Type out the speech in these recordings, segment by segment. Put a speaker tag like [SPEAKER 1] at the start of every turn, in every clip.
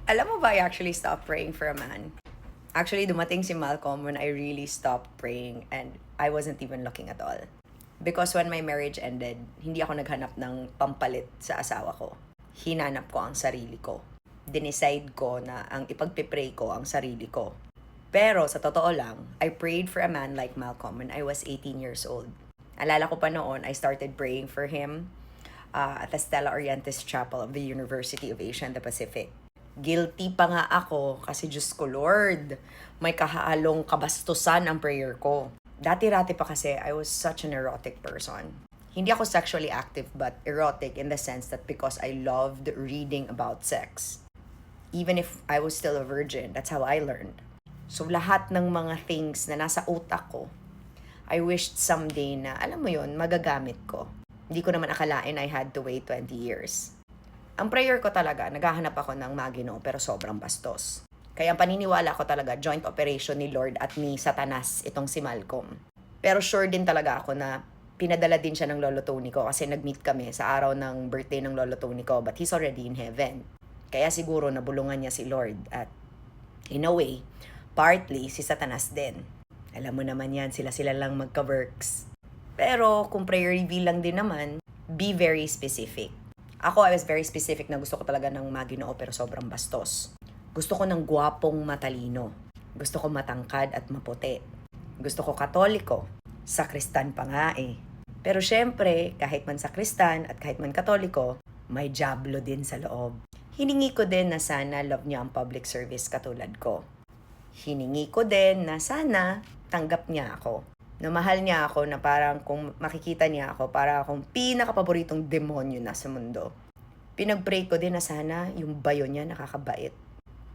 [SPEAKER 1] Alam mo ba, I actually stopped praying for a man. Actually, dumating si Malcolm when I really stopped praying and I wasn't even looking at all. Because when my marriage ended, hindi ako naghanap ng pampalit sa asawa ko. Hinanap ko ang sarili ko. Dinicide ko na ang ipagpipray ko ang sarili ko. Pero sa totoo lang, I prayed for a man like Malcolm when I was 18 years old. Alala ko pa noon, I started praying for him at the Stella Orientis Chapel of the University of Asia and the Pacific. Guilty pa nga ako kasi Diyos ko Lord, may kahalong kabastusan ang prayer ko. Dati-rati pa kasi I was such an erotic person. Hindi ako sexually active but erotic in the sense that because I loved reading about sex. Even if I was still a virgin, that's how I learned. So lahat ng mga things na nasa utak ko, I wished someday na, alam mo yun, magagamit ko. Hindi ko naman akalain I had to wait 20 years. Ang prayer ko talaga, naghahanap ako ng magino pero sobrang bastos. Kaya ang paniniwala ko talaga, joint operation ni Lord at ni Satanas itong si Malcolm. Pero sure din talaga ako na pinadala din siya ng Lolo Tony ko kasi nag-meet kami sa araw ng birthday ng Lolo Tony ko but he's already in heaven. Kaya siguro nabulungan niya si Lord at in a way, partly si Satanas din. Alam mo naman yan, sila-sila lang magka-works. Pero kung prayer reveal lang din naman, be very specific. Ako, I was very specific na gusto ko talaga ng maginoo pero sobrang bastos. Gusto ko ng gwapong matalino. Gusto ko matangkad at maputi. Gusto ko katoliko. Sakristan pa nga eh. Pero syempre, kahit man sakristan at kahit man katoliko, may diablo din sa loob. Hiningi ko din na sana love niya ang public service katulad ko. Hiningi ko din na sana tanggap niya ako. Na mahal niya ako na parang kung makikita niya ako, para akong pinakapaboritong demonyo na sa mundo. Pinag-pray ko din na sana yung bayo niya nakakabait.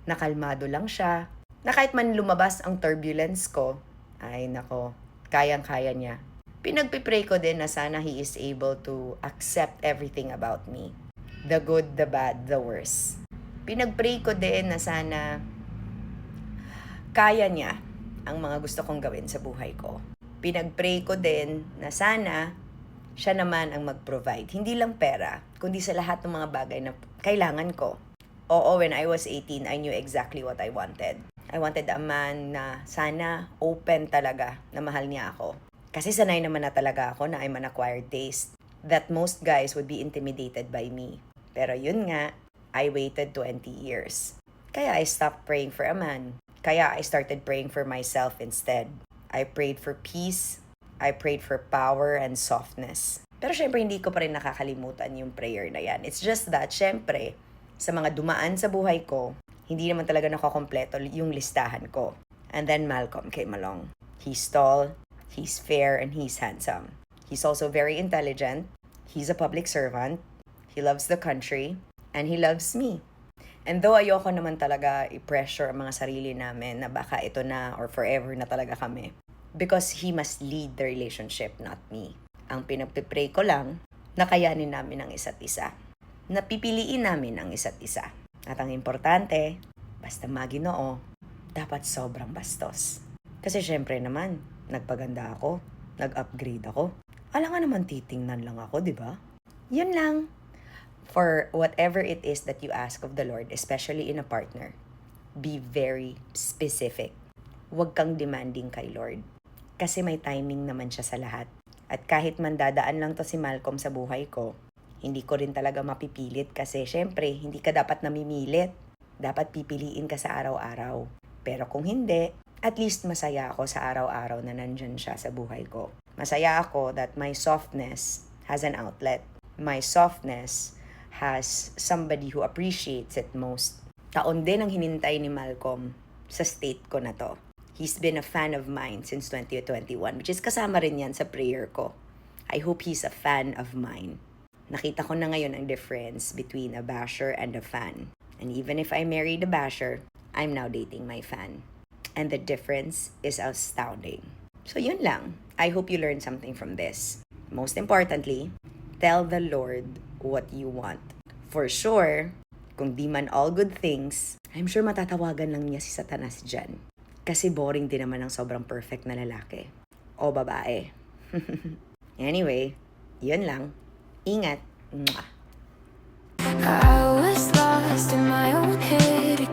[SPEAKER 1] Nakalmado lang siya. Na kahit man lumabas ang turbulence ko, ay nako, kayang-kaya niya. Pinagpipray ko din na sana he is able to accept everything about me. The good, the bad, the worst. Pinag-pray ko din na sana kaya niya ang mga gusto kong gawin sa buhay ko. Pinag-pray ko din na sana siya naman ang mag-provide. Hindi lang pera, kundi sa lahat ng mga bagay na kailangan ko. Oo, when I was 18, I knew exactly what I wanted. I wanted a man na sana open talaga na mahal niya ako. Kasi sanay naman na talaga ako na I'm an acquired taste. That most guys would be intimidated by me. Pero yun nga, I waited 20 years. Kaya I stopped praying for a man. Kaya I started praying for myself instead. I prayed for peace, I prayed for power and softness. Pero syempre hindi ko pa rin nakakalimutan yung prayer na yan. It's just that, syempre, sa mga dumaan sa buhay ko, hindi naman talaga nakakompleto yung listahan ko. And then Malcolm came along. He's tall, he's fair, and he's handsome. He's also very intelligent, he's a public servant, he loves the country, and he loves me. And though ayoko naman talaga i-pressure ang mga sarili namin na baka ito na or forever na talaga kami. Because he must lead the relationship, not me. Ang pinagpipray ko lang, nakayanin namin ang isa't isa. Napipiliin namin ang isa't isa. At ang importante, basta maginoo, dapat sobrang bastos. Kasi syempre naman, nagpaganda ako, nag-upgrade ako. Alam nga naman titingnan lang ako, di ba? Yun lang. For whatever it is that you ask of the Lord, especially in a partner, be very specific. Huwag kang demanding kay Lord. Kasi may timing naman siya sa lahat. At kahit man dadaan lang to si Malcolm sa buhay ko, hindi ko rin talaga mapipilit kasi syempre, hindi ka dapat namimilit. Dapat pipiliin ka sa araw-araw. Pero kung hindi, at least masaya ako sa araw-araw na nandyan siya sa buhay ko. Masaya ako that my softness has an outlet. My softness has somebody who appreciates it most. Taon din ang hinintay ni Malcolm sa state ko na to. He's been a fan of mine since 2021, which is kasama rin yan sa prayer ko. I hope he's a fan of mine. Nakita ko na ngayon ang difference between a basher and a fan. And even if I married a basher, I'm now dating my fan. And the difference is astounding. So yun lang. I hope you learned something from this. Most importantly, tell the Lord what you want. For sure, kung di man all good things, I'm sure matatawagan lang niya si Satanas dyan. Kasi boring din naman ang sobrang perfect na lalaki. O babae. Anyway, yun lang. Ingat. Mwah.
[SPEAKER 2] I was lost in my own head.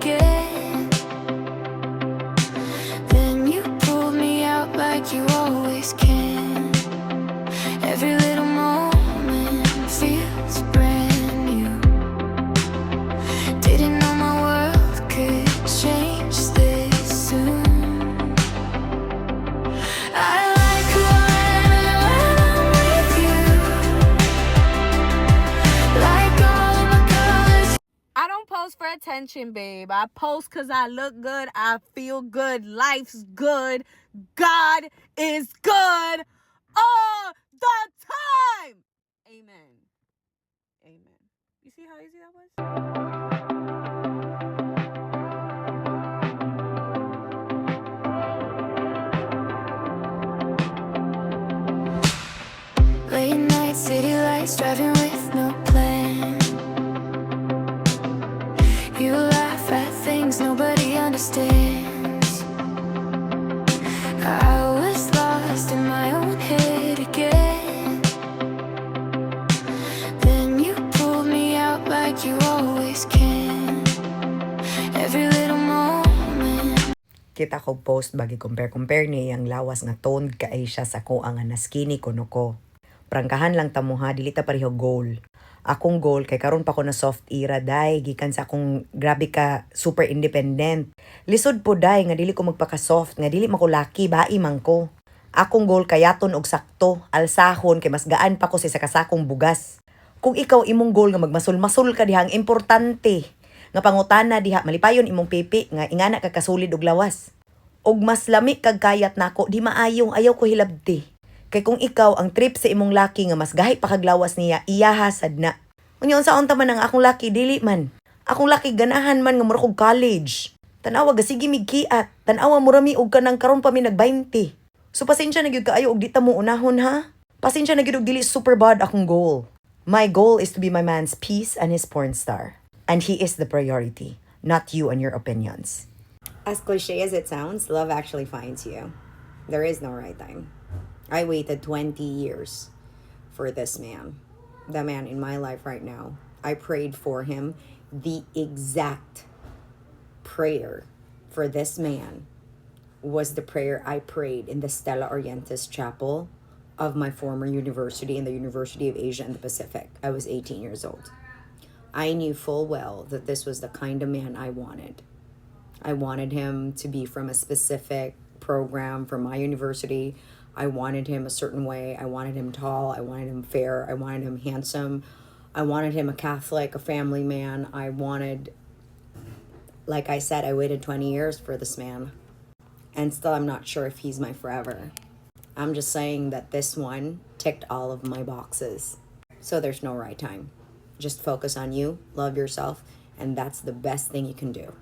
[SPEAKER 2] attention, babe. I post because I look good. I feel good. Life's good. God is good all the time. Amen. Amen. You see how easy that was?
[SPEAKER 3] Late night city lights, driving with no plan. You laugh at things nobody understands. I was lost in my own head again. Then you pulled me out like you always can. Every little moment.
[SPEAKER 1] Kita ko post bagi compare niya ang lawas nga toned kaay siya sa ko ang na skinny kuno ko. Prangkahan lang tamuha, dili ta pareho goal. Akong goal kay karon pa ko na soft era day gikan sa akong grabe ka super independent. Lisod po day nga dili ko magpaka soft nga dili makulaki bai man ko. Akong goal kayaton og sakto, alsahon kay mas gaan pa ko sa kasakong bugas. Kung ikaw imong goal nga magmasul-masul ka diha ang importante nga pangutana diha malipayon imong pipi nga ingana ka kasulid og lawas. Og mas lami kag kayat nako di maayong ayaw ko hilabti. Kay kung ikaw ang trip sa imong laki nga mas gahi pa kaglawas niya, iyahasad na. Unyon sa unta man ang akong laki, dili man. Akong laki ganahan man nga mura kog college. Tanawa ga sige migkiat. Tanawa murami og kanang karon pa mi nag-20. So pasensya na gyud kaayo og di ta mo unahon ha. Pasensya na gyud og dili super bad akong goal. My goal is to be my man's peace and his porn star. And he is the priority, not you and your opinions. As cliche as it sounds, love actually finds you. There is no right time. I waited 20 years for this man, the man in my life right now. I prayed for him. The exact prayer for this man was the prayer I prayed in the Stella Orientis Chapel of my former university in the University of Asia and the Pacific. I was 18 years old. I knew full well that this was the kind of man I wanted. I wanted him to be from a specific program from my university. I wanted him a certain way. I wanted him tall. I wanted him fair. I wanted him handsome. I wanted him a Catholic, a family man. Like I said, I waited 20 years for this man. And still I'm not sure if he's my forever. I'm just saying that this one ticked all of my boxes. So there's no right time. Just focus on you, love yourself, and that's the best thing you can do.